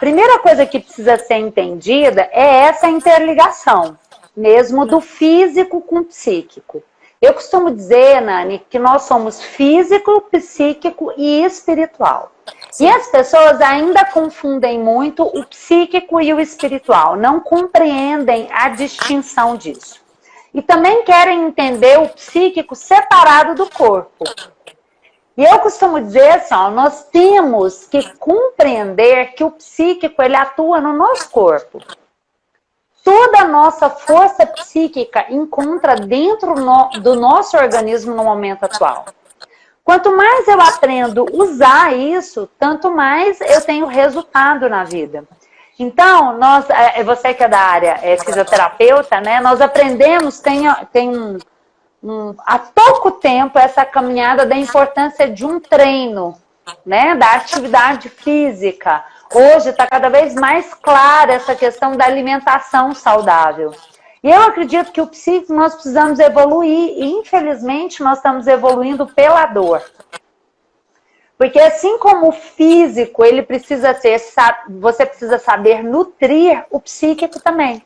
primeira coisa que precisa ser entendida é essa interligação, mesmo do físico com o psíquico. Eu costumo dizer, Nani, que nós somos físico, psíquico e espiritual. Sim. E as pessoas ainda confundem muito o psíquico e o espiritual, não compreendem a distinção disso. E também querem entender o psíquico separado do corpo. E eu costumo dizer assim, ó, nós temos que compreender que o psíquico ele atua no nosso corpo. Toda a nossa força psíquica encontra dentro do nosso organismo no momento atual. Quanto mais eu aprendo a usar isso, tanto mais eu tenho resultado na vida. Então, você que é da área fisioterapeuta, né? Nós aprendemos, há pouco tempo, essa caminhada da importância de um treino, né? Da atividade física. Hoje está cada vez mais clara essa questão da alimentação saudável. E eu acredito que o psíquico nós precisamos evoluir e, infelizmente, nós estamos evoluindo pela dor. Porque assim como o físico, ele precisa você precisa saber nutrir o psíquico também.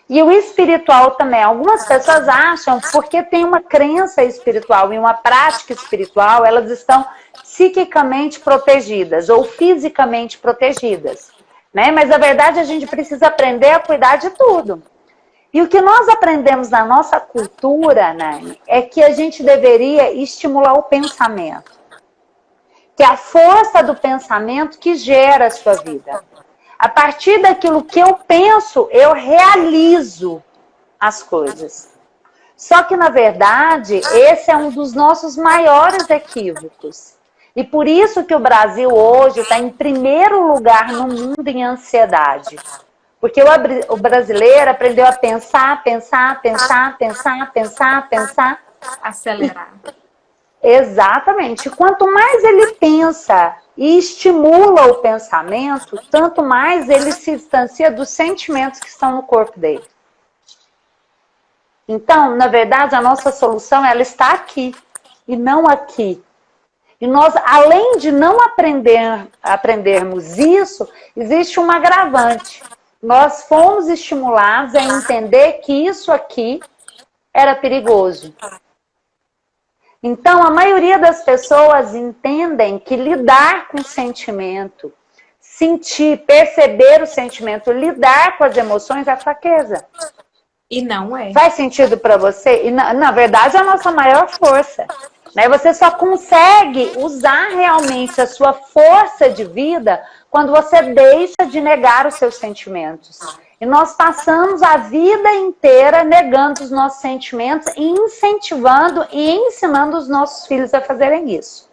E o espiritual também. Algumas pessoas acham, porque tem uma crença espiritual e uma prática espiritual, elas estão psiquicamente protegidas ou fisicamente protegidas. Né? Mas, na verdade, a gente precisa aprender a cuidar de tudo. E o que nós aprendemos na nossa cultura, Nani, é que a gente deveria estimular o pensamento. Que é a força do pensamento que gera a sua vida. A partir daquilo que eu penso, eu realizo as coisas. Só que, na verdade, esse é um dos nossos maiores equívocos. E por isso que o Brasil hoje está em primeiro lugar no mundo em ansiedade. Porque o brasileiro aprendeu a pensar. Acelerar. Exatamente. Quanto mais ele pensa e estimula o pensamento, tanto mais ele se distancia dos sentimentos que estão no corpo dele. Então, na verdade, a nossa solução ela está aqui e não aqui. E nós, além de não aprendermos isso, existe um agravante. Nós fomos estimulados a entender que isso aqui era perigoso. Então, a maioria das pessoas entendem que lidar com o sentimento, sentir, perceber o sentimento, lidar com as emoções é fraqueza. E não é. Faz sentido para você? E, na verdade, é a nossa maior força. Né? Você só consegue usar realmente a sua força de vida quando você deixa de negar os seus sentimentos. E nós passamos a vida inteira negando os nossos sentimentos e incentivando e ensinando os nossos filhos a fazerem isso.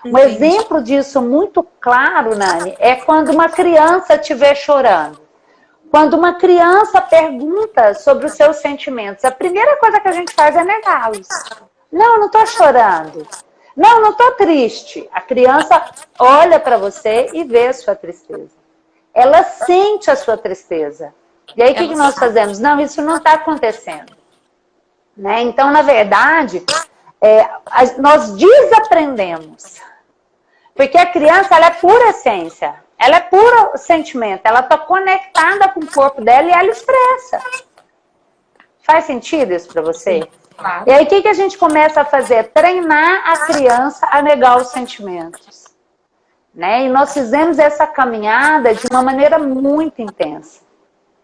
Um exemplo disso muito claro, Nani, é quando uma criança estiver chorando. Quando uma criança pergunta sobre os seus sentimentos, a primeira coisa que a gente faz é negá-los. Não, eu não estou chorando. Não, eu não estou triste. A criança olha para você e vê a sua tristeza. Ela sente a sua tristeza. E aí, o que nós fazemos? Não, isso não está acontecendo. Né? Então, na verdade, nós desaprendemos. Porque a criança, ela é pura essência. Ela é puro sentimento. Ela está conectada com o corpo dela e ela expressa. Faz sentido isso para você? Claro. E aí, o que a gente começa a fazer? Treinar a criança a negar os sentimentos. Né? E nós fizemos essa caminhada de uma maneira muito intensa.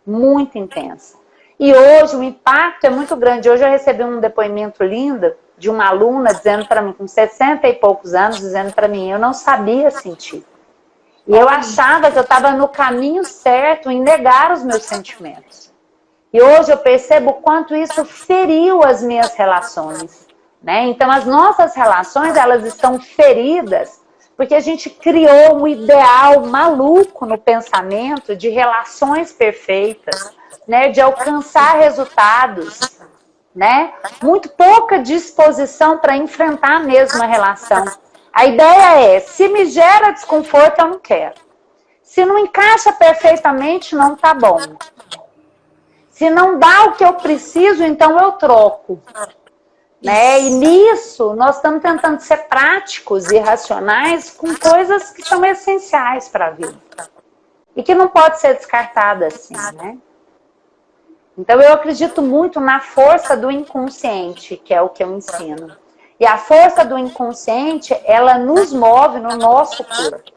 Muito intensa. E hoje o impacto é muito grande. Hoje eu recebi um depoimento lindo de uma aluna dizendo para mim, com 60 e poucos anos, dizendo para mim, eu não sabia sentir. E eu achava que eu estava no caminho certo em negar os meus sentimentos. E hoje eu percebo o quanto isso feriu as minhas relações. Né? Então as nossas relações, elas estão feridas porque a gente criou um ideal maluco no pensamento de relações perfeitas, né? De alcançar resultados, né? Muito pouca disposição para enfrentar a mesma relação. A ideia é, se me gera desconforto, eu não quero. Se não encaixa perfeitamente, não tá bom. Se não dá o que eu preciso, então eu troco. Né? E nisso, nós estamos tentando ser práticos e racionais com coisas que são essenciais para a vida. e que não pode ser descartada assim, né? Então eu acredito muito na força do inconsciente, que é o que eu ensino. E a força do inconsciente, ela nos move no nosso corpo.